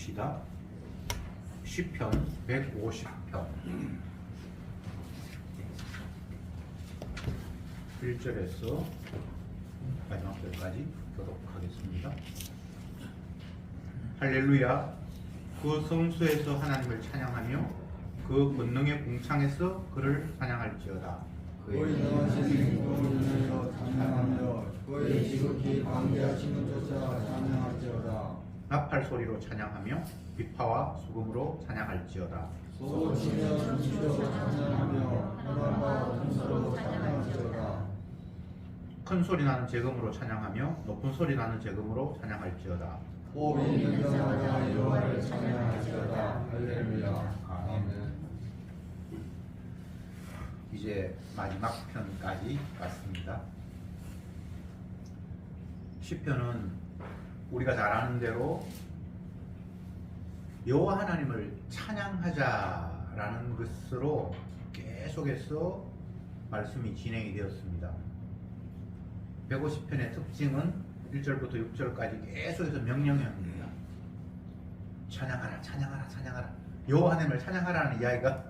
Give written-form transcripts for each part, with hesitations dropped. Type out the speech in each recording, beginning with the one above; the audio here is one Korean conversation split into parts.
봅시다. 시편 150편 1절에서 마지막 절까지 교독하겠습니다. 할렐루야. 그 성수에서 하나님을 찬양하며 그 권능의 궁창에서 그를 찬양할지어다. 그의 능하신 행동을 인하여 찬양하며 그의 지극히 광대하심을 쫓아 찬양할지어다. 나팔 소리로 찬양하며 비파와 수금으로 찬양할지어다. 소치며 춤추어 찬양하며 호랑과 통수로 찬양할지어다. 큰 소리 나는 제금으로 찬양하며 높은 소리 나는 제금으로 찬양할지어다. 호흡이 있는 자마다 여호와를 찬양할지어다. 할렐루야. 아멘. 이제 마지막 편까지 왔습니다. 시편은 우리가 잘 아는 대로 여호와 하나님을 찬양하자라는 것으로 계속해서 말씀이 진행이 되었습니다. 150편의 특징은 1절부터 6절까지 계속해서 명령형입니다. 찬양하라, 찬양하라, 찬양하라. 여호와 하나님을 찬양하라는 이야기가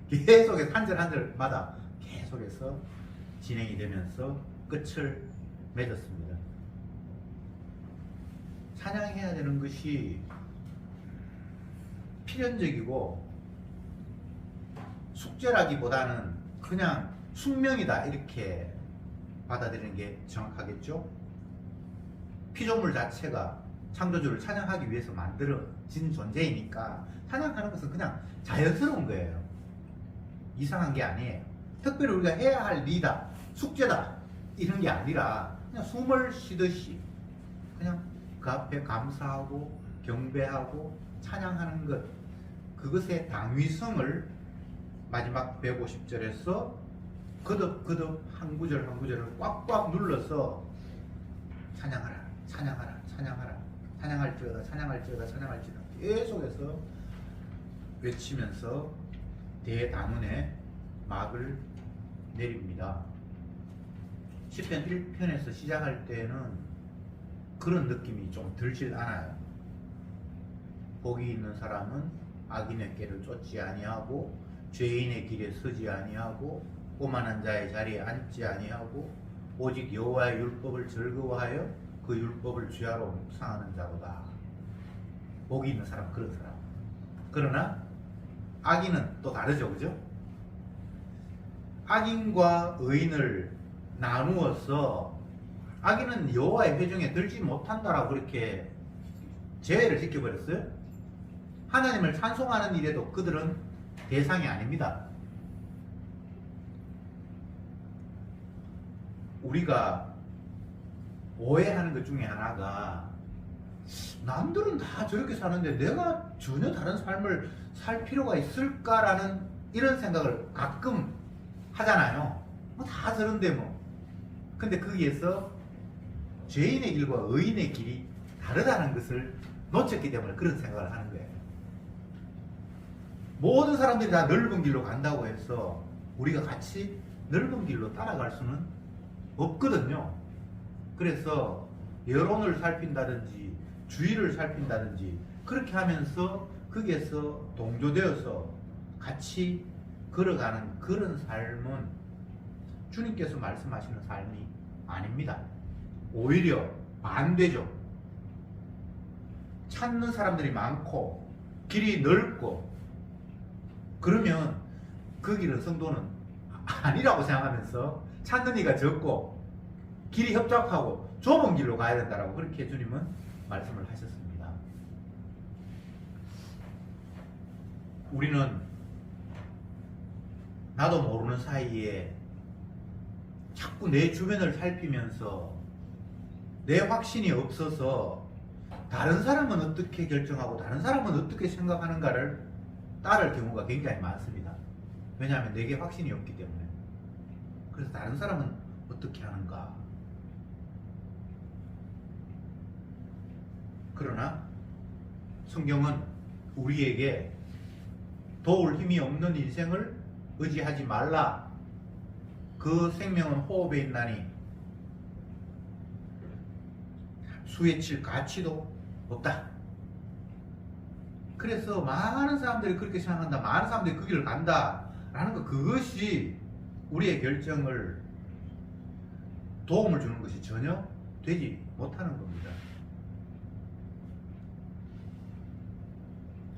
계속해서 한 절 한 절마다 계속해서 진행이 되면서 끝을 맺었습니다. 찬양해야 되는 것이 필연적이고 숙제라기보다는 그냥 숙명이다 이렇게 받아들이는 게 정확하겠죠? 피조물 자체가 창조주를 찬양하기 위해서 만들어진 존재이니까 찬양하는 것은 그냥 자연스러운 거예요. 이상한 게 아니에요. 특별히 우리가 해야 할 일이다, 숙제다 이런 게 아니라 그냥 숨을 쉬듯이 그냥 그 앞에 감사하고 경배하고 찬양하는 것, 그것의 당위성을 마지막 150절에서 거듭거듭 한 구절 한 구절을 꽉꽉 눌러서 찬양하라, 찬양하라, 찬양하라, 찬양할지어다, 찬양할지어다, 찬양할지어다 계속해서 외치면서 대단원의 막을 내립니다. 시편 1편에서 시작할 때는 그런 느낌이 좀 들질 않아요. 복이 있는 사람은 악인의 길을 쫓지 아니하고 죄인의 길에 서지 아니하고 오만한 자의 자리에 앉지 아니하고 오직 여호와의 율법을 즐거워하여 그 율법을 주야로 묵상하는 자로다. 복이 있는 사람, 그런 사람. 그러나 악인은 또 다르죠, 그죠? 악인과 의인을 나누어서 악인은 여호와의 회중에 들지 못한다라고 그렇게 제외를 시켜버렸어요. 하나님을 찬송하는 일에도 그들은 대상이 아닙니다. 우리가 오해하는 것 중에 하나가 남들은 다 저렇게 사는데 내가 전혀 다른 삶을 살 필요가 있을까라는 이런 생각을 가끔 하잖아요. 뭐 다 저런데 뭐. 근데 거기에서 죄인의 길과 의인의 길이 다르다는 것을 놓쳤기 때문에 그런 생각을 하는 거예요. 모든 사람들이 다 넓은 길로 간다고 해서 우리가 같이 넓은 길로 따라갈 수는 없거든요. 그래서 여론을 살핀다든지 주의를 살핀다든지 그렇게 하면서 거기에서 동조되어서 같이 걸어가는 그런 삶은 주님께서 말씀하시는 삶이 아닙니다. 오히려 반대죠. 찾는 사람들이 많고 길이 넓고 그러면 그 길은 성도는 아니라고 생각하면서 찾는 이가 적고 길이 협착하고 좁은 길로 가야 된다라고 그렇게 주님은 말씀을 하셨습니다. 우리는 나도 모르는 사이에 자꾸 내 주변을 살피면서 내 확신이 없어서 다른 사람은 어떻게 결정하고 다른 사람은 어떻게 생각하는가를 따를 경우가 굉장히 많습니다. 왜냐하면 내게 확신이 없기 때문에. 그래서 다른 사람은 어떻게 하는가. 그러나 성경은 우리에게 도울 힘이 없는 인생을 의지하지 말라. 그 생명은 호흡에 있나니 수에 칠 가치도 없다. 그래서 많은 사람들이 그렇게 생각한다, 많은 사람들이 그 길을 간다 라는 것, 그것이 우리의 결정을 도움을 주는 것이 전혀 되지 못하는 겁니다.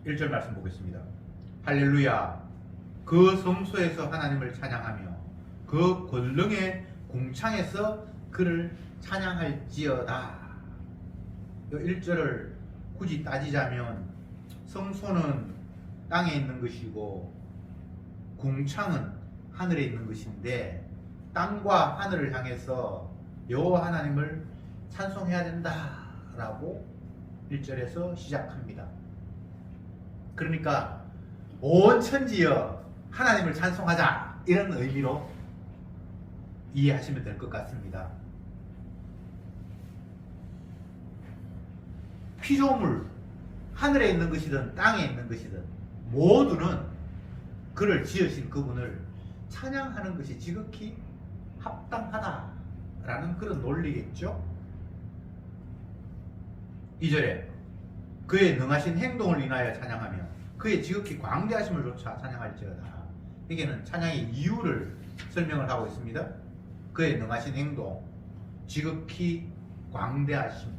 1절 말씀 보겠습니다. 할렐루야, 그 성소에서 하나님을 찬양하며 그 권능의 궁창에서 그를 찬양할지어다. 1절을 굳이 따지자면 성소는 땅에 있는 것이고 궁창은 하늘에 있는 것인데, 땅과 하늘을 향해서 여호와 하나님을 찬송해야 된다라고 1절에서 시작합니다. 그러니까 온 천지여 하나님을 찬송하자, 이런 의미로 이해하시면 될 것 같습니다. 피조물, 하늘에 있는 것이든 땅에 있는 것이든 모두는 그를 지으신 그분을 찬양하는 것이 지극히 합당하다라는 그런 논리겠죠. 2절에 그의 능하신 행동을 인하여 찬양하며 그의 지극히 광대하심을 조차 찬양할지어다. 여기는 찬양의 이유를 설명을 하고 있습니다. 그의 능하신 행동, 지극히 광대하심.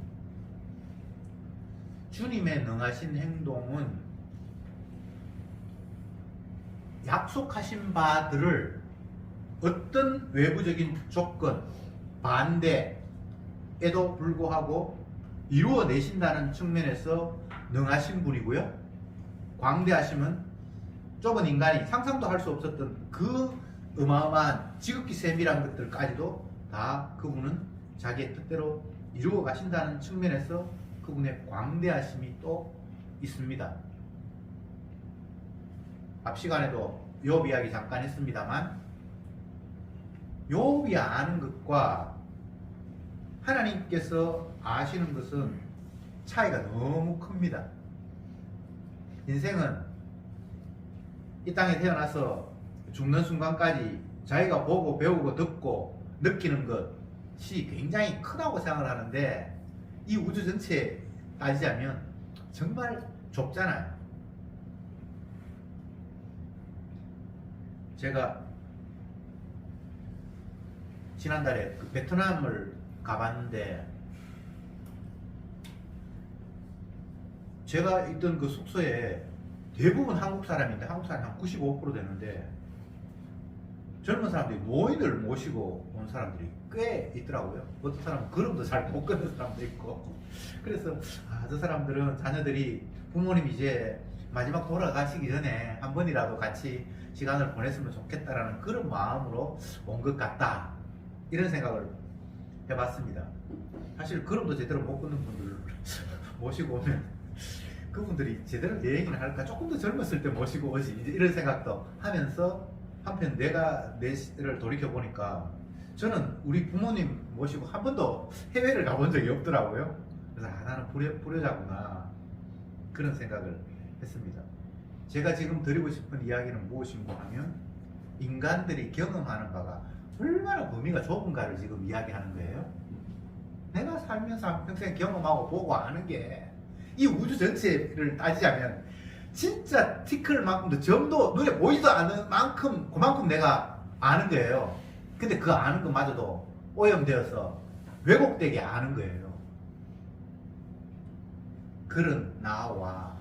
주님의 능하신 행동은 약속하신 바들을 어떤 외부적인 조건, 반대에도 불구하고 이루어내신다는 측면에서 능하신 분이고요. 광대하심은 좁은 인간이 상상도 할 수 없었던 그 어마어마한 지극히 세밀한 것들까지도 다 그분은 자기의 뜻대로 이루어 가신다는 측면에서 그분의 광대하심이 또 있습니다. 앞 시간에도 욥 이야기 잠깐 했습니다만, 욥이 아는 것과 하나님께서 아시는 것은 차이가 너무 큽니다. 인생은 이 땅에 태어나서 죽는 순간까지 자기가 보고 배우고 듣고 느끼는 것이 굉장히 크다고 생각을 하는데, 이 우주 전체에 따지자면 정말 좁잖아요. 제가 지난달에 그 베트남을 가봤는데, 제가 있던 그 숙소에 대부분 한국 사람인데, 한국 사람이 한 95% 되는데, 젊은 사람들이 노인을 모시고 온 사람들이 꽤 있더라고요. 어떤 사람은 걸음도 잘 못 걷는 사람도 있고. 그래서 저 사람들은 자녀들이 부모님 이제 마지막 돌아가시기 전에 한 번이라도 같이 시간을 보냈으면 좋겠다라는 그런 마음으로 온 것 같다, 이런 생각을 해봤습니다. 사실 걸음도 제대로 못 걷는 분들 모시고 오면 그분들이 제대로 내 얘기를 할까, 조금 더 젊었을 때 모시고 오지, 이런 생각도 하면서, 한편 내가 내를 돌이켜보니까 저는 우리 부모님 모시고 한 번도 해외를 가본 적이 없더라고요. 그래서 나는 불효자구나, 그런 생각을 했습니다. 제가 지금 드리고 싶은 이야기는 무엇인가 하면, 인간들이 경험하는 바가 얼마나 범위가 좁은가를 지금 이야기하는 거예요. 내가 살면서 평생 경험하고 보고 아는 게 이 우주 전체를 따지자면 진짜 티끌만큼도 점도 눈에 보이지도 않는 만큼, 그만큼 내가 아는 거예요. 근데 그 아는 것마저도 오염되어서 왜곡되게 아는 거예요. 그런 나와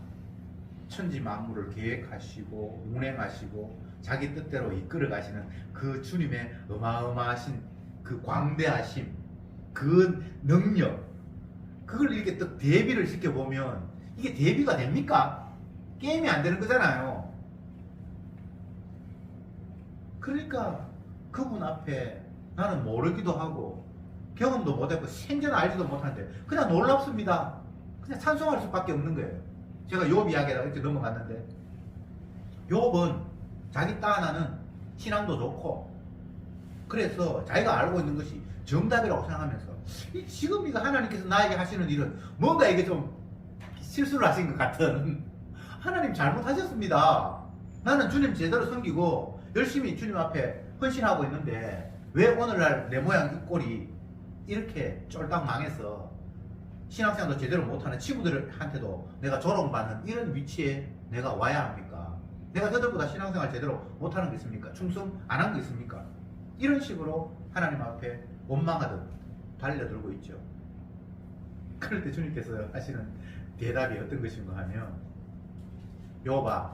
천지 만물을 계획하시고 운행하시고 자기 뜻대로 이끌어 가시는 그 주님의 어마어마하신 그 광대하심, 그 능력, 그걸 이렇게 또 대비를 시켜보면 이게 대비가 됩니까? 게임이 안 되는 거잖아요. 그러니까 그분 앞에 나는 모르기도 하고 경험도 못했고 생전 알지도 못하는데 그냥 놀랍습니다. 그냥 찬송할 수밖에 없는 거예요. 제가 욥 이야기가 이렇게 넘어갔는데, 욥은 자기 딸 하나는 신앙도 좋고 그래서 자기가 알고 있는 것이 정답이라고 생각하면서, 지금 이거 하나님께서 나에게 하시는 일은 뭔가 이게 좀 실수를 하신 것 같은, 하나님 잘못하셨습니다. 나는 주님 제대로 섬기고 열심히 주님 앞에 헌신하고 있는데 왜 오늘날 내 모양 이 꼴이 이렇게 쫄딱 망해서 신앙생활도 제대로 못하는 친구들한테도 내가 조롱받는 이런 위치에 내가 와야 합니까? 내가 저들보다 신앙생활 제대로 못하는 게 있습니까? 충성 안 한 게 있습니까? 이런 식으로 하나님 앞에 원망하듯 달려들고 있죠. 그럴 때 주님께서 하시는 대답이 어떤 것인가 하면, 욥아,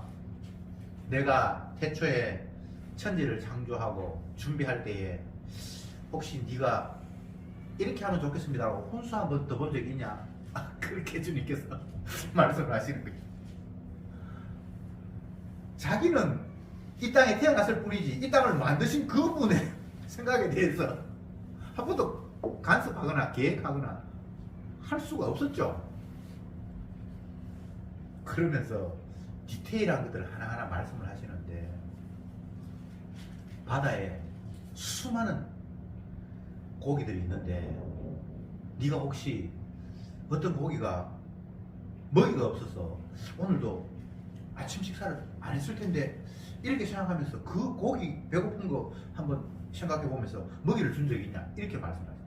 내가 태초에 천지를 창조하고 준비할 때에 혹시 네가 이렇게 하면 좋겠습니다라고 혼수 한 번 더 본 적이 있냐? 그렇게 주님께서 말씀을 하시는 거예요. 자기는 이 땅에 태어났을 뿐이지 이 땅을 만드신 그분의 생각에 대해서 한 번도 간섭하거나 계획하거나 할 수가 없었죠. 그러면서 디테일한 것들을 하나하나 말씀을 하시는데, 바다에 수많은 고기들이 있는데 네가 혹시 어떤 고기가 먹이가 없어서 오늘도 아침 식사를 안 했을 텐데, 이렇게 생각하면서 그 고기 배고픈 거 한번 생각해 보면서 먹이를 준 적이 있냐? 이렇게 말씀하세요.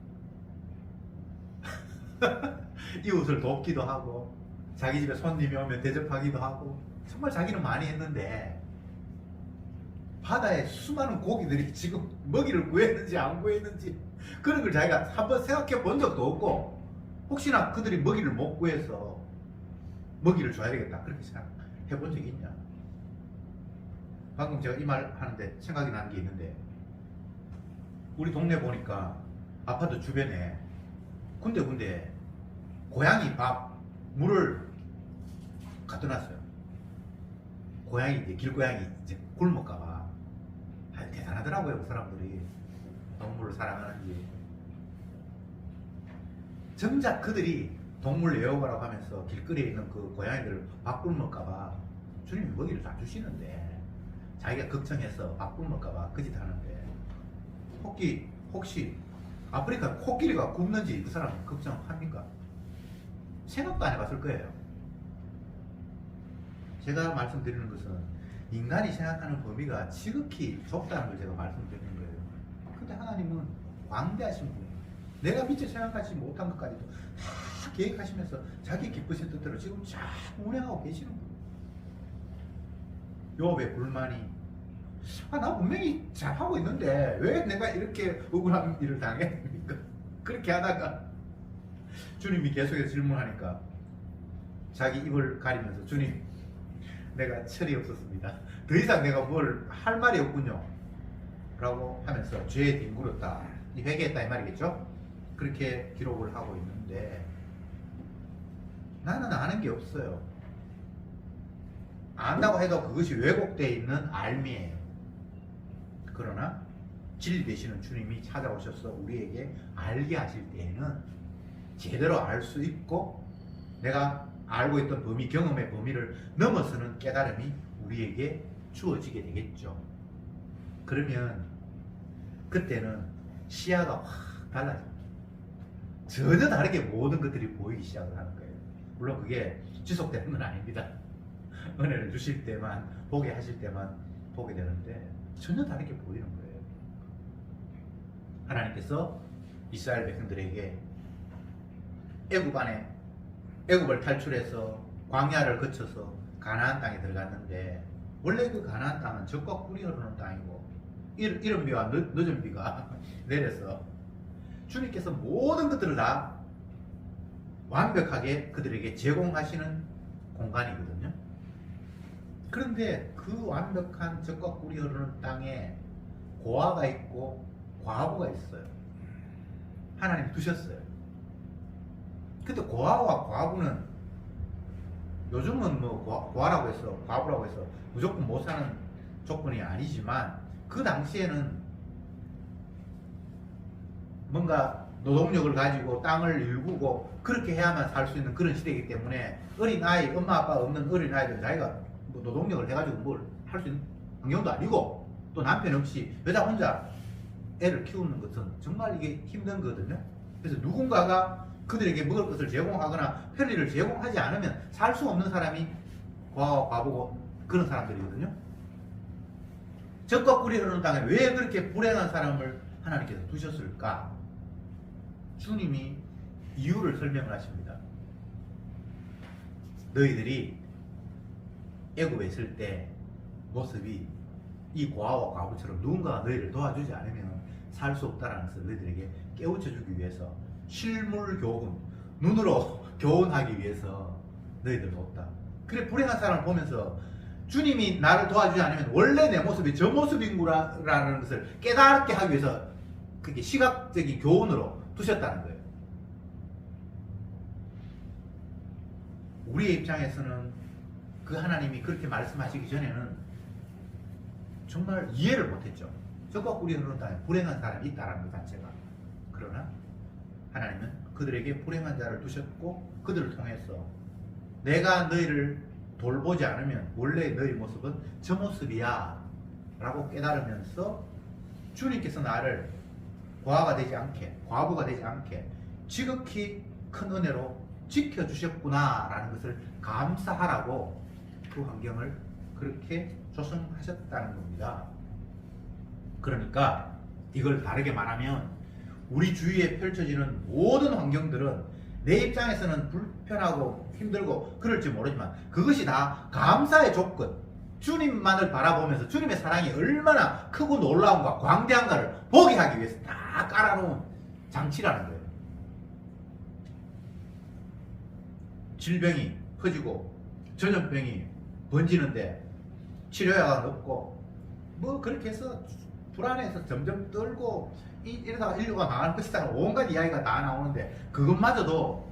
이웃을 돕기도 하고 자기 집에 손님이 오면 대접하기도 하고 정말 자기는 많이 했는데, 바다에 수많은 고기들이 지금 먹이를 구했는지 안 구했는지 그런 걸 자기가 한번 생각해 본 적도 없고, 혹시나 그들이 먹이를 못 구해서 먹이를 줘야 되겠다 그렇게 생각해 본 적이 있냐? 방금 제가 이 말 하는데 생각이 나는 게 있는데, 우리 동네 보니까 아파트 주변에 군데군데 고양이 밥 물을 갖다 놨어요. 고양이, 이제 길고양이 이제 굶을까봐. 대단하더라고요, 그 사람들이. 동물을 사랑하는지. 정작 그들이 동물 애호가라고 하면서 길거리에 있는 그 고양이들을 밥 굶을까봐 주님이 먹이를 다 주시는데, 자기가 걱정해서 밥 굶을까봐 그 짓 하는데, 혹시 아프리카 코끼리가 굶는지 그 사람 걱정합니까? 생각도 안 해봤을 거예요. 제가 말씀드리는 것은 인간이 생각하는 범위가 지극히 좁다는 걸 제가 말씀드리는 거예요. 근데 하나님은 광대하신 분이에요. 내가 미처 생각하지 못한 것까지도 다 계획하시면서 자기 기쁘신 뜻대로 지금 잘 운행하고 계시는 분이에요. 욥의 불만이, 나 분명히 잘하고 있는데 왜 내가 이렇게 억울한 일을 당해야 됩니까? 그렇게 하다가 주님이 계속해서 질문하니까 자기 입을 가리면서, 주님, 내가 철이 없었습니다. 더 이상 내가 뭘 할 말이 없군요 라고 하면서 죄에 뒹굴었다, 이 회개했다 이 말이겠죠? 그렇게 기록을 하고 있는데, 나는 아는 게 없어요. 안다고 해도 그것이 왜곡되어 있는 알미예요. 그러나 진리 되시는 주님이 찾아오셔서 우리에게 알게 하실 때에는 제대로 알 수 있고, 내가 알고 있던 범위, 경험의 범위를 넘어서는 깨달음이 우리에게 주어지게 되겠죠. 그러면 그때는 시야가 확 달라집니다. 전혀 다르게 모든 것들이 보이기 시작을 하는 거예요. 물론 그게 지속되는 건 아닙니다. 은혜를 주실 때만, 보게 하실 때만 보게 되는데 전혀 다르게 보이는 거예요. 하나님께서 이스라엘 백성들에게 애굽을 탈출해서 광야를 거쳐서 가나안 땅에 들어갔는데, 원래 그 가나안 땅은 적과 꿀이 흐르는 땅이고 이른 비와 늦은 비가 내려서 주님께서 모든 것들을 다 완벽하게 그들에게 제공하시는 공간이거든요. 그런데 그 완벽한 적과 꿀이 흐르는 땅에 고아가 있고 과부가 있어요. 하나님이 두셨어요. 근데 고아와 과부는, 요즘은 뭐 고아라고 해서 과부라고 해서 무조건 못 사는 조건이 아니지만, 그 당시에는 뭔가 노동력을 가지고 땅을 일구고 그렇게 해야만 살 수 있는 그런 시대이기 때문에, 어린 아이, 엄마 아빠가 없는 어린 아이들은 자기가 뭐 노동력을 해가지고 뭘 할 수 있는 환경도 아니고, 또 남편 없이 여자 혼자 애를 키우는 것은 정말 이게 힘든 거거든요. 그래서 누군가가 그들에게 먹을 것을 제공하거나 편리를 제공하지 않으면 살 수 없는 사람이 고아와 과부고 그런 사람들이거든요. 적과 꿀이 흐르는 땅에 왜 그렇게 불행한 사람을 하나님께서 두셨을까? 주님이 이유를 설명을 하십니다. 너희들이 애굽에 있을 때 모습이 이 고아와 과부처럼 누군가가 너희를 도와주지 않으면 살 수 없다는 것을 너희들에게 깨우쳐 주기 위해서 실물 교훈, 눈으로 교훈하기 위해서 너희들을 돕다. 그래 불행한 사람을 보면서 주님이 나를 도와주지 않으면 원래 내 모습이 저 모습인구라는 것을 깨닫게 하기 위해서 그게 시각적인 교훈으로 두셨다는 거예요. 우리의 입장에서는 그 하나님이 그렇게 말씀하시기 전에는 정말 이해를 못했죠. 적과 꿀이 흐르는 땅에 불행한 사람이 있다는 것 자체가. 그러나 하나님은 그들에게 불행한 자를 두셨고 그들을 통해서 내가 너희를 돌보지 않으면 원래 너희 모습은 저 모습이야 라고 깨달으면서 주님께서 나를 고아가 되지 않게, 과부가 되지 않게 지극히 큰 은혜로 지켜주셨구나 라는 것을 감사하라고 그 환경을 그렇게 조성하셨다는 겁니다. 그러니까 이걸 다르게 말하면 우리 주위에 펼쳐지는 모든 환경들은 내 입장에서는 불편하고 힘들고 그럴지 모르지만 그것이 다 감사의 조건, 주님만을 바라보면서 주님의 사랑이 얼마나 크고 놀라운가 광대한가를 보게 하기 위해서 다 깔아놓은 장치라는 거예요. 질병이 퍼지고 전염병이 번지는데 치료약은 없고 뭐 그렇게 해서 불안해서 점점 떨고 이러다가 인류가 망할 것이다 온갖 이야기가 다 나오는데 그것마저도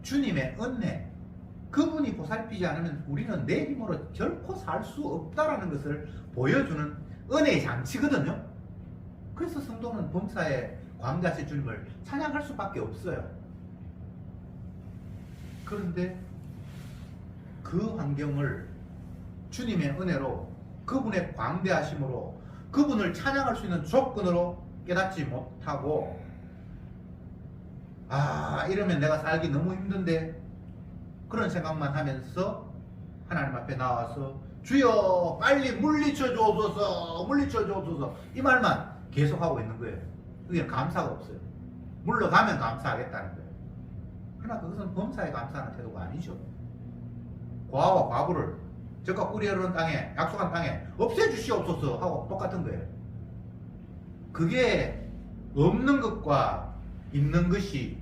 주님의 은혜 그분이 보살피지 않으면 우리는 내 힘으로 결코 살 수 없다라는 것을 보여주는 은혜의 장치거든요. 그래서 성도는 범사에 광대하신 주님을 찬양할 수밖에 없어요. 그런데 그 환경을 주님의 은혜로 그분의 광대하심으로 그분을 찬양할 수 있는 조건으로 깨닫지 못하고 이러면 내가 살기 너무 힘든데 그런 생각만 하면서 하나님 앞에 나와서 주여 빨리 물리쳐 주옵소서 물리쳐 주옵소서 이 말만 계속하고 있는 거예요. 그게 감사가 없어요. 물러가면 감사하겠다는 거예요. 그러나 그것은 범사에 감사하는 태도가 아니죠. 고아와 과부를 적과 꿀이 흐르는 땅에 약속한 땅에 없애주시옵소서 하고 똑같은 거예요. 그게 없는 것과 있는 것이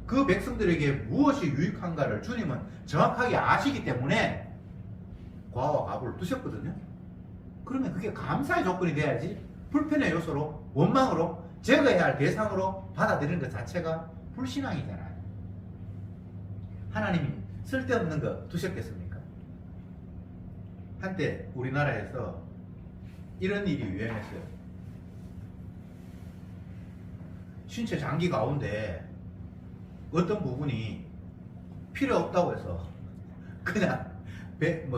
그 백성들에게 무엇이 유익한가를 주님은 정확하게 아시기 때문에 고아와 과부를 두셨거든요. 그러면 그게 감사의 조건이 돼야지 불편의 요소로 원망으로 제거해야 할 대상으로 받아들이는 것 자체가 불신앙이잖아요. 하나님이 쓸데없는 거 두셨겠습니까? 한때 우리나라에서 이런 일이 유행했어요. 신체 장기 가운데 어떤 부분이 필요 없다고 해서 그냥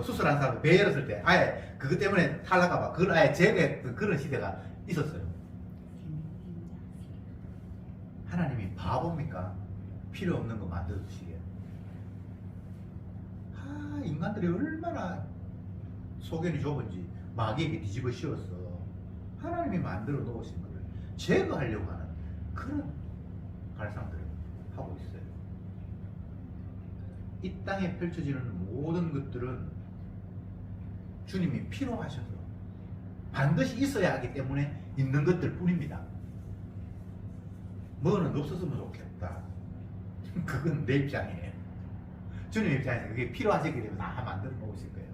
수술한 사람 배 열었을 때 아예 그것 때문에 탈락할까봐 그걸 아예 제거했던 그런 시대가 있었어요. 하나님이 바보입니까? 필요 없는 거 만들어주시게. 인간들이 얼마나 소견이 좁은지 마귀에게 뒤집어 씌웠어. 하나님이 만들어 놓으신 것을 제거하려고 하는 그런 발상들을 하고 있어요. 이 땅에 펼쳐지는 모든 것들은 주님이 필요하셔서 반드시 있어야 하기 때문에 있는 것들 뿐입니다. 뭐는 없었으면 좋겠다. 그건 내 입장이에요. 주님 입장에서 그게 필요하시기 때문에 다 만들어 놓으실 거예요.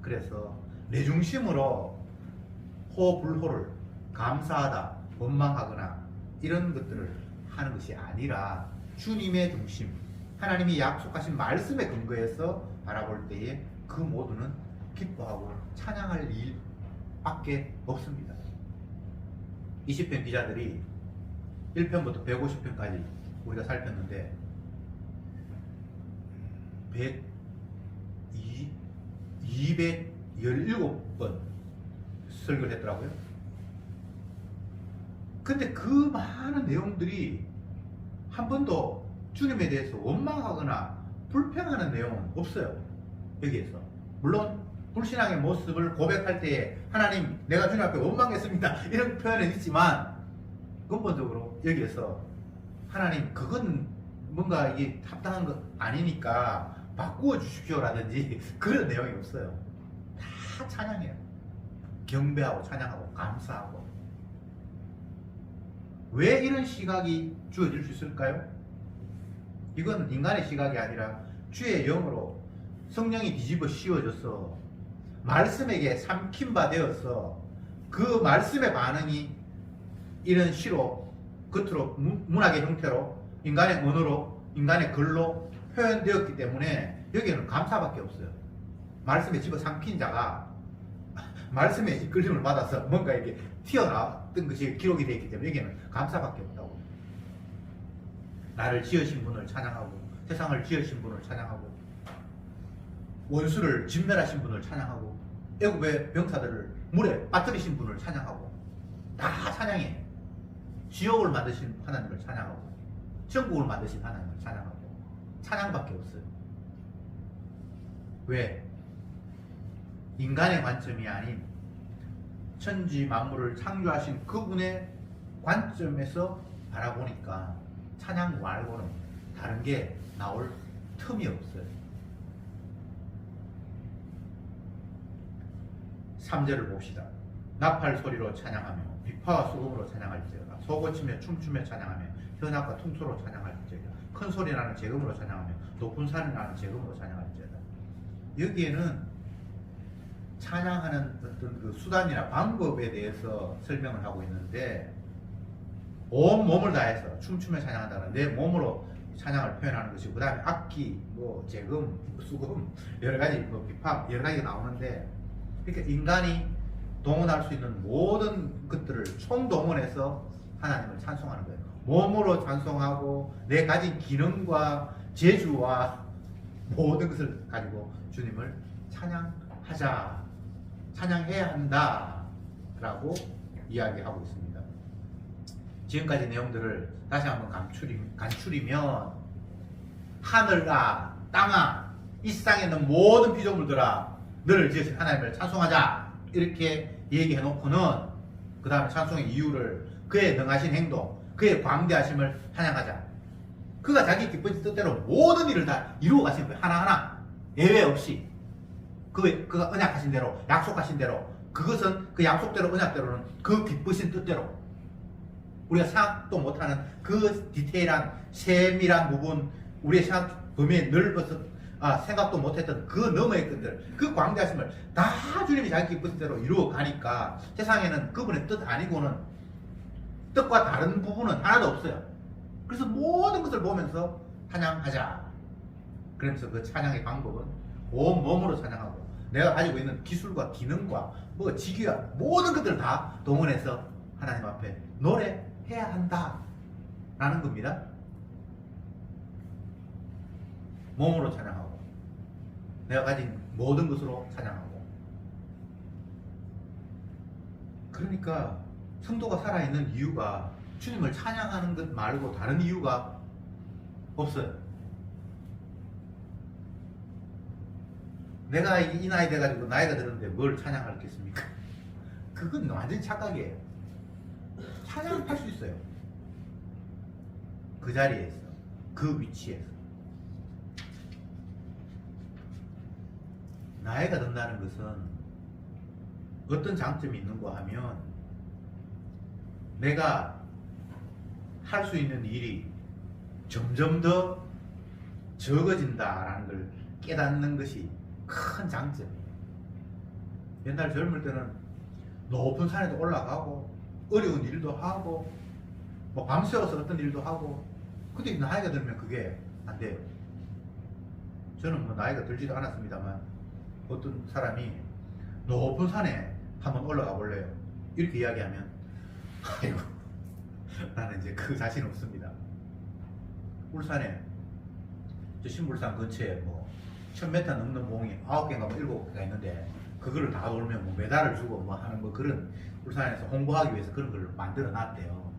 그래서 내 중심으로 호불호를 감사하다, 원망하거나 이런 것들을 하는 것이 아니라 주님의 중심, 하나님이 약속하신 말씀에 근거해서 바라볼 때에 그 모두는 기뻐하고 찬양할 일밖에 없습니다. 20편 기자들이 1편부터 150편까지 우리가 살폈는데 217번 설교를 했더라고요. 근데 그 많은 내용들이 한 번도 주님에 대해서 원망하거나 불평하는 내용은 없어요. 여기에서. 물론 불신앙의 모습을 고백할 때에 하나님 내가 주님 앞에 원망했습니다 이런 표현은 있지만 근본적으로 여기에서 하나님 그건 뭔가 이게 합당한 거 아니니까 바꾸어 주십시오라든지 그런 내용이 없어요. 다 찬양해요. 경배하고 찬양하고 감사하고. 왜 이런 시각이 주어질 수 있을까요? 이건 인간의 시각이 아니라 주의 영으로 성령이 뒤집어 씌워져서 말씀에게 삼킨 바 되어서 그 말씀의 반응이 이런 시로 겉으로 문학의 형태로 인간의 언어로 인간의 글로 표현되었기 때문에 여기에는 감사밖에 없어요. 말씀에 집어 삼킨 자가 말씀의 이끌림을 받아서 뭔가 이렇게 튀어나왔던 것이 기록이 되어 있기 때문에 여기에는 감사밖에 없다고. 나를 지으신 분을 찬양하고 세상을 지으신 분을 찬양하고 원수를 진멸하신 분을 찬양하고 애굽의 병사들을 물에 빠뜨리신 분을 찬양하고 다 찬양해. 지옥을 만드신 하나님을 찬양하고 천국을 만드신 하나님을 찬양하고 찬양밖에 없어요. 왜? 인간의 관점이 아닌 천지 만물을 창조하신 그분의 관점에서 바라보니까 찬양 말고는 다른 게 나올 틈이 없어요. 3절을 봅시다. 나팔 소리로 찬양하며 비파와 소금으로 찬양할지어다. 소고치며 춤추며 찬양하며 현악과 통소로 찬양할지어다. 큰 소리 나는 재금으로 찬양하며 높은 산이 나는 재금으로 찬양할지어다. 여기에는 찬양하는 어떤 그 수단이나 방법에 대해서 설명을 하고 있는데 온 몸을 다해서 춤추며 찬양한다는 내 몸으로 찬양을 표현하는 것이고 그 다음에 악기, 뭐 재금, 수금 여러 가지 뭐 비파 여러 가지가 나오는데 그러니까 인간이 동원할 수 있는 모든 것들을 총동원해서 하나님을 찬송하는 거예요. 몸으로 찬송하고 내 가진 기능과 재주와 모든 것을 가지고 주님을 찬양하자. 찬양해야 한다 라고 이야기하고 있습니다. 지금까지 내용들을 다시 한번 간추리면 하늘아 땅아 이 세상에 있는 모든 피조물들아 너를 지으신 하나님을 찬송하자 이렇게 얘기해 놓고는 그 다음에 찬송의 이유를 그의 능하신 행동 그의 광대하심을 찬양하자. 그가 자기 기쁘신 뜻대로 모든 일을 다 이루어 가신 거예요. 하나하나 예외 없이 그가 언약하신 대로 약속하신 대로 그것은 그 약속대로 언약대로는 그 기쁘신 뜻대로 우리가 생각도 못하는 그 디테일한 세밀한 부분 우리의 생각 범위에 넓어서 생각도 못했던 그 너머의 것들 그 광대하심을 다 주님이 자기 기쁘신 대로 이루어 가니까 세상에는 그분의 뜻 아니고는 뜻과 다른 부분은 하나도 없어요. 그래서 모든 것을 보면서 찬양하자. 그러면서 그 찬양의 방법은 온 몸으로 찬양하고 내가 가지고 있는 기술과 기능과 뭐 직위와 모든 것들을 다 동원해서 하나님 앞에 노래해야 한다 라는 겁니다. 몸으로 찬양하고 내가 가진 모든 것으로 찬양하고. 그러니까 성도가 살아있는 이유가 주님을 찬양하는 것 말고 다른 이유가 없어요. 내가 이 나이 돼가지고 나이가 들었는데 뭘 찬양하겠습니까? 그건 완전 착각이에요. 찬양을 할 수 있어요. 그 자리에서, 그 위치에서. 나이가 든다는 것은 어떤 장점이 있는가 하면 내가 할 수 있는 일이 점점 더 적어진다라는 걸 깨닫는 것이 큰 장점이에요. 옛날 젊을 때는 높은 산에도 올라가고 어려운 일도 하고 뭐 밤새워서 어떤 일도 하고 근데 나이가 들면 그게 안 돼요. 저는 뭐 나이가 들지도 않았습니다만 어떤 사람이 높은 산에 한번 올라가 볼래요 이렇게 이야기하면 아이고 나는 이제 그 자신 없습니다. 울산에 저 신불산 근처에 뭐 1000m 넘는 봉이 9개인가 뭐 7개가 있는데 그거를 다 돌면 뭐 메달을 주고 뭐 하는 뭐 그런 울산에서 홍보하기 위해서 그런 걸 만들어 놨대요.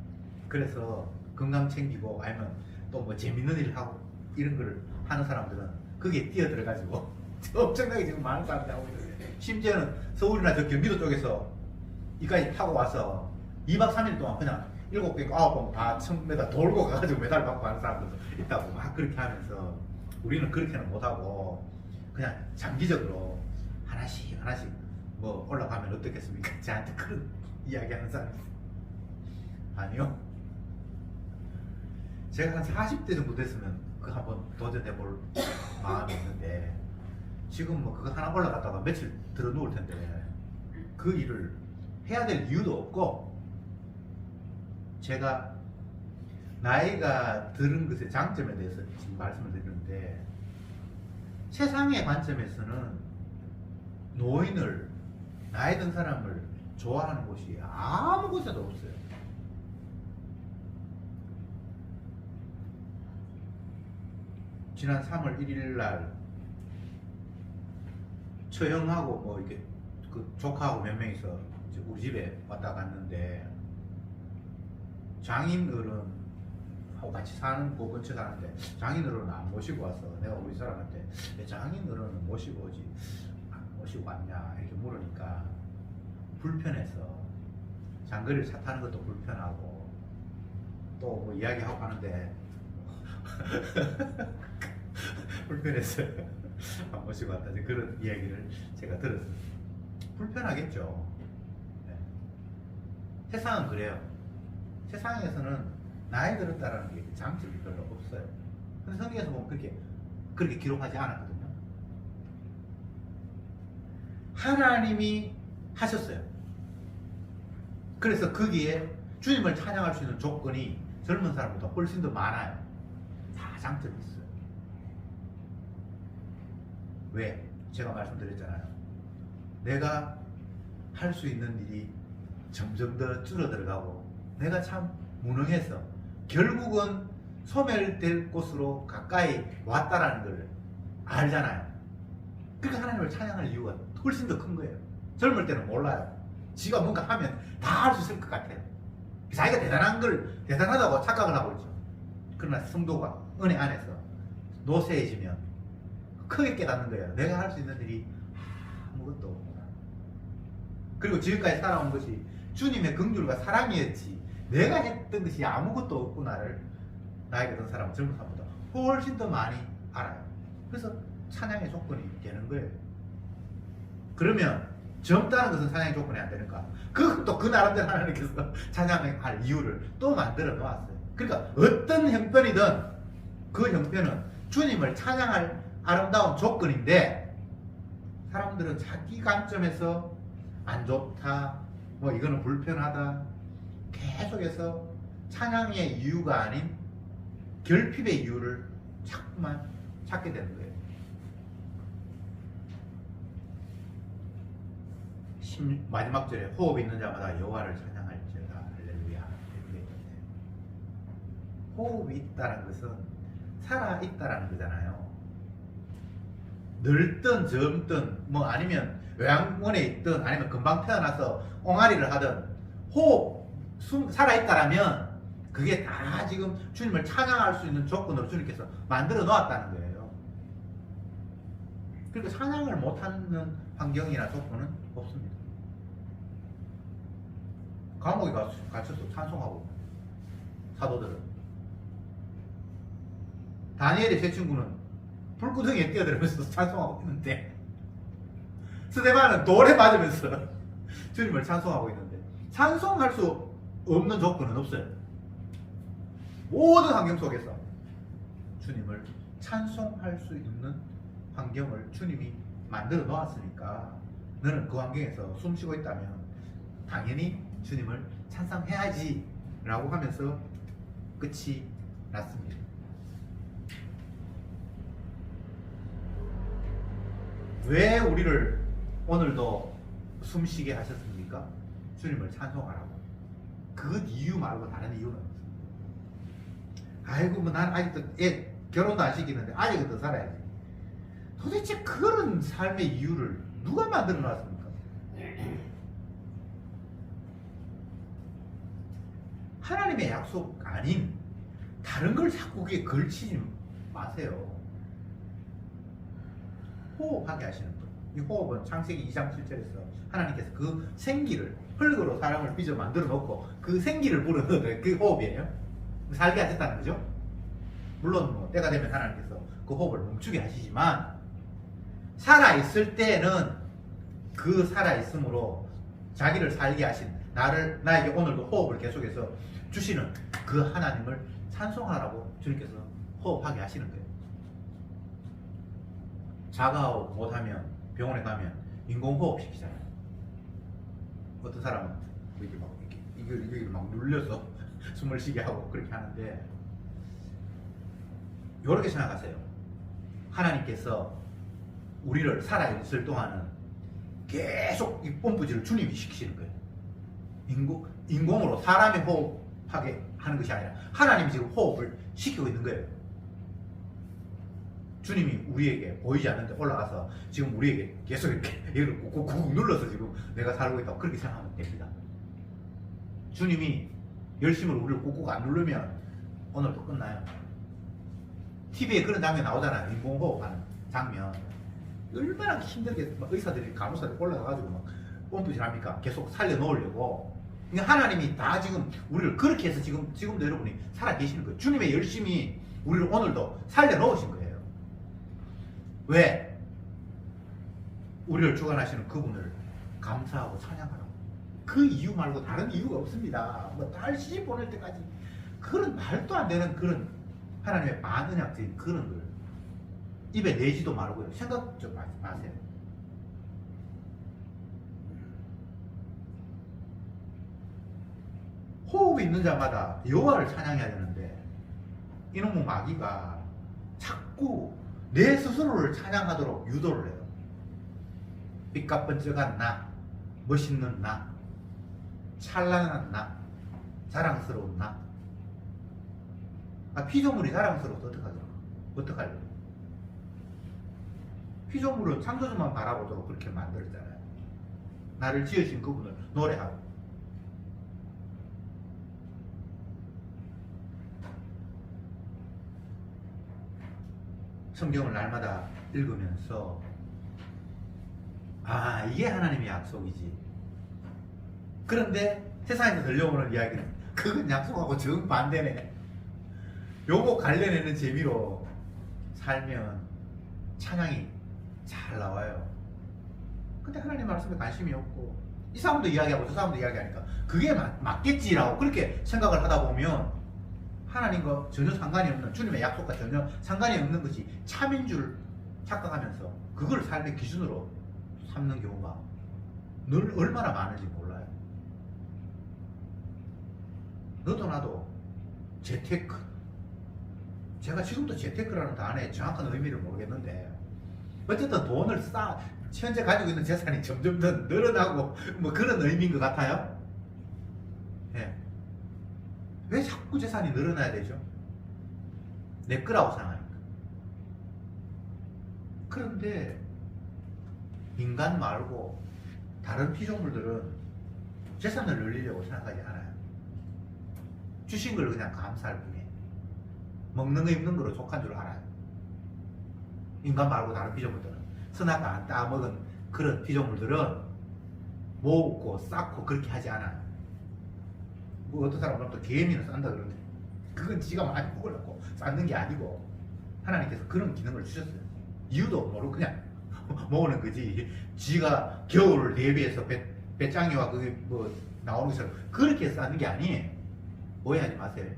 그래서 건강 챙기고 아니면 또 뭐 재밌는 일 하고 이런 걸 하는 사람들은 거기에 뛰어들어가지고 엄청나게 지금 많은 사람들이 하고 있어요. 심지어는 서울이나 저 경기도 쪽에서 이까지 타고 와서 2박 3일 동안 그냥 7개, 9번 다 1000m 돌고 가가지고 메달 받고 하는 사람들도 있다고 막 그렇게 하면서 우리는 그렇게는 못하고 그냥 장기적으로 하나씩 뭐 올라가면 어떻겠습니까? 저한테 그런 이야기 하는 사람이 있어요. 아니요. 제가 한 40대 정도 됐으면 그거 한번 도전해 볼 마음이 있는데 지금 뭐 그거 하나 올라갔다가 며칠 들어 누울 텐데 그 일을 해야 될 이유도 없고 제가 나이가 들은 것의 장점에 대해서 지금 말씀을 드리는데 세상의 관점에서는 노인을 나이 든 사람을 좋아하는 곳이 아무 곳에도 없어요. 지난 3월 1일 날 처형하고 뭐 이렇게 그 조카하고 몇 명이서 이제 우리 집에 왔다 갔는데 장인어른하고 같이 사는 그 근처 사는데 장인어른은 안 모시고 와서 내가 우리 사람한테 왜 장인어른은 모시고 오지 안 모시고 왔냐 이렇게 물으니까 불편해서 장거리를 차 타는 것도 불편하고 또 뭐 이야기하고 하는데 불편해서 안 모시고 왔다 그런 이야기를 제가 들었어요. 불편하겠죠. 네. 세상은 그래요. 세상에서는 나이 들었다라는 게 장점이 별로 없어요. 근데 성경에서 보면 그렇게 기록하지 않았거든요. 하나님이 하셨어요. 그래서 거기에 주님을 찬양할 수 있는 조건이 젊은 사람보다 훨씬 더 많아요. 다 장점이 있어요. 왜? 제가 말씀드렸잖아요. 내가 할 수 있는 일이 점점 더 줄어들어가고 내가 참 무능해서 결국은 소멸될 곳으로 가까이 왔다라는 걸 알잖아요. 그러니까 하나님을 찬양할 이유가 훨씬 더 큰 거예요. 젊을 때는 몰라요. 지가 뭔가 하면 다 할 수 있을 것 같아요. 자기가 대단하다고 착각을 하고 있죠. 그러나 성도가 은혜 안에서 노쇠해지면 크게 깨닫는 거예요. 내가 할 수 있는 일이 아무것도 없구나. 그리고 지금까지 살아온 것이 주님의 긍휼과 사랑이었지 내가 했던 것이 아무것도 없구나를 나이가 든 사람은 젊은 사람보다 훨씬 더 많이 알아요. 그래서 찬양의 조건이 되는 거예요. 그러면 젊다는 것은 찬양의 조건이 안 되는가? 그것도 그 나름대로 하나님께서 찬양할 이유를 또 만들어 놓았어요. 그러니까 어떤 형편이든 그 형편은 주님을 찬양할 아름다운 조건인데 사람들은 자기 관점에서 안 좋다, 뭐 이거는 불편하다 계속해서 찬양의 이유가 아닌 결핍의 이유를 자꾸만 찾게 되는 거예요. 마지막 절에 호흡 있는 자마다 여호와를 찬양할지어다 할렐루야 이렇게 있는데 호흡이 있다는 것은 살아있다라는 거잖아요. 늙든 젊든 뭐 아니면 요양원에 있든 아니면 금방 태어나서 옹알이를 하든 호흡 살아있다라면 그게 다 지금 주님을 찬양할 수 있는 조건으로 주님께서 만들어 놓았다는 거예요. 그러니까 찬양을 못하는 환경이나 조건은 없습니다. 감옥에 갇혀서 찬송하고 사도들은 다니엘의 세 친구는 불구덩이에 뛰어들면서 찬송하고 있는데 스데반은 돌에 맞으면서 주님을 찬송하고 있는데 찬송할 수 없는 조건은 없어요. 모든 환경 속에서 주님을 찬송할 수 있는 환경을 주님이 만들어 놓았으니까 너는 그 환경에서 숨쉬고 있다면 당연히 주님을 찬송해야지 라고 하면서 끝이 났습니다. 왜 우리를 오늘도 숨쉬게 하셨습니까? 주님을 찬송하라고. 그 이유 말고 다른 이유는 없습니다. 아이고 뭐 난 아직도 결혼도 안 시키는데 아직은 더 살아야지. 도대체 그런 삶의 이유를 누가 만들어 놨습니까? 하나님의 약속 아닌 다른 걸 자꾸 그게 걸치지 마세요. 호흡하게 하시는 분. 이 호흡은 창세기 2장 7절에서 하나님께서 그 생기를 흙으로 사람을 빚어 만들어 놓고 그 생기를 불어넣은 그 호흡이에요. 살게 하셨다는 거죠. 물론 뭐 때가 되면 하나님께서 그 호흡을 멈추게 하시지만 살아있을 때는 그 살아있음으로 자기를 살게 하신 나에게 오늘도 호흡을 계속해서 주시는 그 하나님을 찬송하라고 주님께서 호흡하게 하시는 거예요. 자가호흡 못하면 병원에 가면 인공호흡 시키잖아요. 어떤 사람은 이렇게 막 이걸 막 눌려서 숨을 쉬게 하고 그렇게 하는데, 이렇게 생각하세요. 하나님께서 우리를 살아있을 동안은 계속 이 펌프질을 주님이 시키시는 거예요. 인공으로 사람이 호흡하게 하는 것이 아니라 하나님이 지금 호흡을 시키고 있는 거예요. 주님이 우리에게 보이지 않는데 올라가서 지금 우리에게 계속 이렇게 얘를 꾹꾹 눌러서 지금 내가 살고 있다고 그렇게 생각하면 됩니다. 주님이 열심으로 우리를 꾹꾹 안 누르면 오늘도 끝나요. TV에 그런 장면 나오잖아요. 인공호흡하는 장면. 얼마나 힘들게 의사들이 간호사들이 올라가가지고 막 펌프질 합니까? 계속 살려놓으려고. 그러니까 하나님이 다 지금 우리를 그렇게 해서 지금도 여러분이 살아 계시는 거예요. 주님의 열심히 우리를 오늘도 살려놓으신 거예요. 왜? 우리를 주관하시는 그분을 감사하고 찬양하라고. 그 이유 말고 다른 이유가 없습니다. 뭐 딸 시집 보낼 때까지 그런 말도 안 되는 그런 하나님의 반언약적인 그런 걸 입에 내지도 말고요. 생각 좀 마세요. 호흡이 있는 자마다 여호와를 찬양해야 되는데 이놈의 마귀가 자꾸 내 스스로를 찬양하도록 유도를 해요. 삐까뻔쩍한 나, 멋있는 나, 찬란한 나, 자랑스러운 나. 피조물이 자랑스러워서 어떡하려고? 피조물은 창조주만 바라보도록 그렇게 만들었잖아요. 나를 지으신 그분을 노래하고. 성경을 날마다 읽으면서 이게 하나님의 약속이지. 그런데 세상에서 들려오는 이야기는 그건 약속하고 정반대네. 요거 갈려내는 재미로 살면 찬양이 잘 나와요. 근데 하나님 말씀에 관심이 없고 이 사람도 이야기하고 저 사람도 이야기하니까 그게 맞겠지라고 그렇게 생각을 하다 보면 하나님과 전혀 상관이 없는, 주님의 약속과 전혀 상관이 없는 것이 참인 줄 착각하면서 그걸 삶의 기준으로 삼는 경우가 늘 얼마나 많은지 몰라요. 너도 나도 재테크, 제가 지금도 재테크라는 단어의 정확한 의미를 모르겠는데 어쨌든 돈을 현재 가지고 있는 재산이 점점 더 늘어나고 뭐 그런 의미인 것 같아요. 예. 왜 자꾸 재산이 늘어나야 되죠? 내 거라고 생각하니까. 그런데 인간 말고 다른 피조물들은 재산을 늘리려고 생각하지 않아요. 주신 걸 그냥 감사할 뿐이에요. 먹는 거 입는 거로 족한 줄 알아요. 인간 말고 다른 피조물들은 선악과 안 따먹은 그런 피조물들은 모으고 쌓고 그렇게 하지 않아요. 뭐 어떤 사람은 또 개미는 싼다 그러는데 그건 지가 많이 먹으려고 쌓는 게 아니고 하나님께서 그런 기능을 주셨어요. 이유도 모르고 그냥 모으는 거지. 지가 겨울을 대비해서 배짱이와 그게 뭐 나오는 것처럼 그렇게 쌓는 게 아니에요. 오해하지 마세요.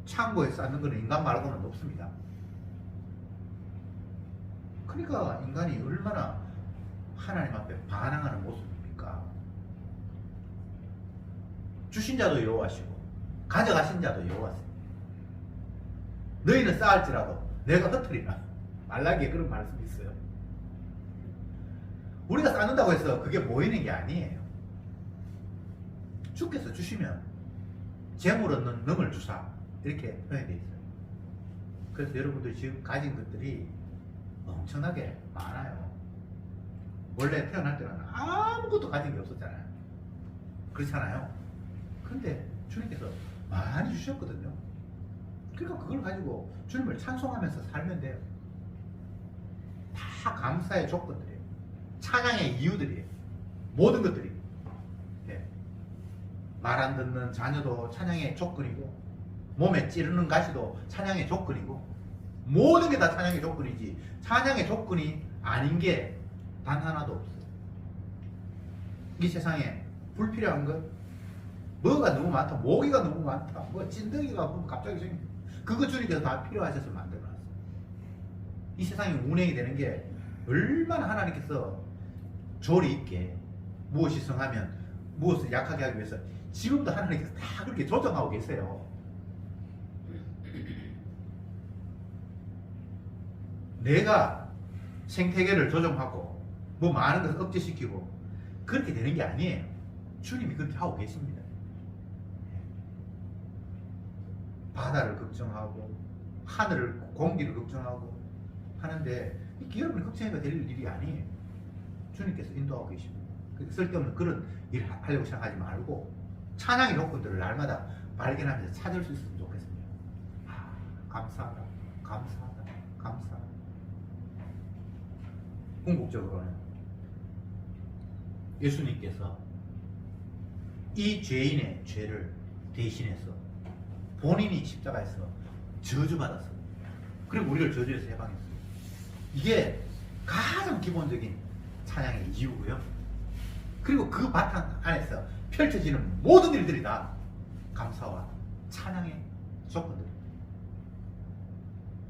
창고에 쌓는 거는 인간 말고는 없습니다. 그러니까 인간이 얼마나 하나님 앞에 반항하는 모습입니까? 주신 자도 여호와시고 가져가신 자도 여호와시고 너희는 쌓을지라도 내가 흩으리라. 말라기에 그런 말씀이 있어요. 우리가 쌓는다고 해서 그게 모이는 게 아니에요. 주께서 주시면 재물 얻는 능을 주사 이렇게 표현되어 있어요. 그래서 여러분들이 지금 가진 것들이 엄청나게 많아요. 원래 태어날 때는 아무것도 가진 게 없었잖아요. 그렇잖아요. 근데 주님께서 많이 주셨거든요. 그러니까 그걸 가지고 주님을 찬송하면서 살면 돼요. 다 다 감사의 조건들이에요. 찬양의 이유들이에요. 모든 것들이. 예. 말 안 듣는 자녀도 찬양의 조건이고, 몸에 찌르는 가시도 찬양의 조건이고, 모든 게 다 찬양의 조건이지, 찬양의 조건이 아닌 게 단 하나도 없어요. 이 세상에 불필요한 것, 뭐가 너무 많다, 모기가 너무 많다, 뭐 찐득이가 뭐 갑자기 생겨, 그것 주님께서 다 필요하셔서 만들어놨어요. 이 세상이 운행이 되는 게 얼마나 하나님께서 조리 있게 무엇이 성하면 무엇을 약하게 하기 위해서 지금도 하나님께서 다 그렇게 조정하고 계세요. 내가 생태계를 조정하고 뭐 많은 것을 억제시키고 그렇게 되는 게 아니에요. 주님이 그렇게 하고 계십니다. 바다를 걱정하고 하늘을, 공기를 걱정하고 하는데 여러분이 걱정해도 될 일이 아니에요. 주님께서 인도하고 계십니다. 쓸데없는 그런 일을 하려고 생각하지 말고 찬양의 조건들을 날마다 발견하면서 찾을 수 있으면 좋겠습니다. 아, 감사하다, 감사하다, 감사하다. 궁극적으로는 예수님께서 이 죄인의 죄를 대신해서 본인이 십자가에서 저주받았어요. 그리고 우리를 저주에서 해방했어요. 이게 가장 기본적인 찬양의 이유고요. 그리고 그 바탕 안에서 펼쳐지는 모든 일들이 다 감사와 찬양의 조건들입니다.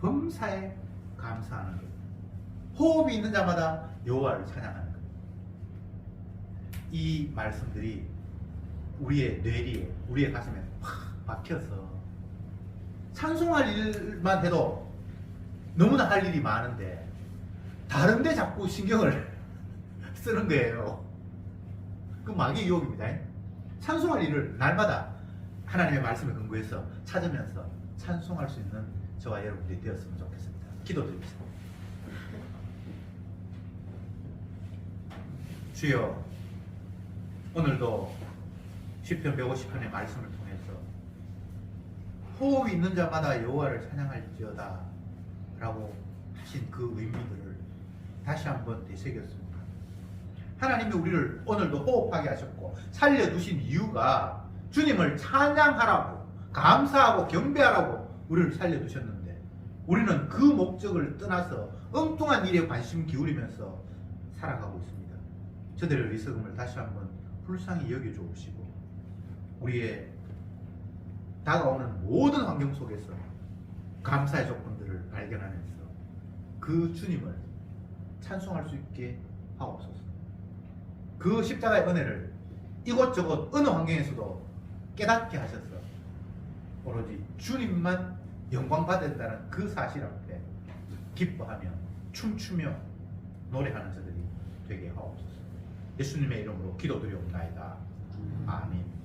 범사에 감사하는 것, 호흡이 있는 자마다 여호와를 찬양하는 것. 이 말씀들이 우리의 뇌리에, 우리의 가슴에 팍 박혀서 찬송할 일만 해도 너무나 할 일이 많은데 다른데 자꾸 신경을 쓰는 거예요. 그 마귀의 유혹입니다. 찬송할 일을 날마다 하나님의 말씀에 근거해서 찾으면서 찬송할 수 있는 저와 여러분들이 되었으면 좋겠습니다. 기도드리겠습니다. 주여, 오늘도 시편 150편의 말씀을 통해서 호흡이 있는 자마다 여호와를 찬양할지어다 라고 하신 그 의미들을 다시 한번 되새겼습니다. 하나님이 우리를 오늘도 호흡하게 하셨고 살려두신 이유가 주님을 찬양하라고, 감사하고 경배하라고 우리를 살려두셨는데 우리는 그 목적을 떠나서 엉뚱한 일에 관심 기울이면서 살아가고 있습니다. 저들의 어리석음을 다시 한번 불쌍히 여겨주옵시고 우리의 다가오는 모든 환경 속에서 감사의 조건들을 발견하면서 그 주님을 찬송할 수 있게 하옵소서. 그 십자가의 은혜를 이곳저곳 어느 환경에서도 깨닫게 하셔서 오로지 주님만 영광 받아야 된다는 그 사실 앞에 기뻐하며 춤추며 노래하는 저들이 되게 하옵소서. 예수님의 이름으로 기도드리옵나이다. 아멘.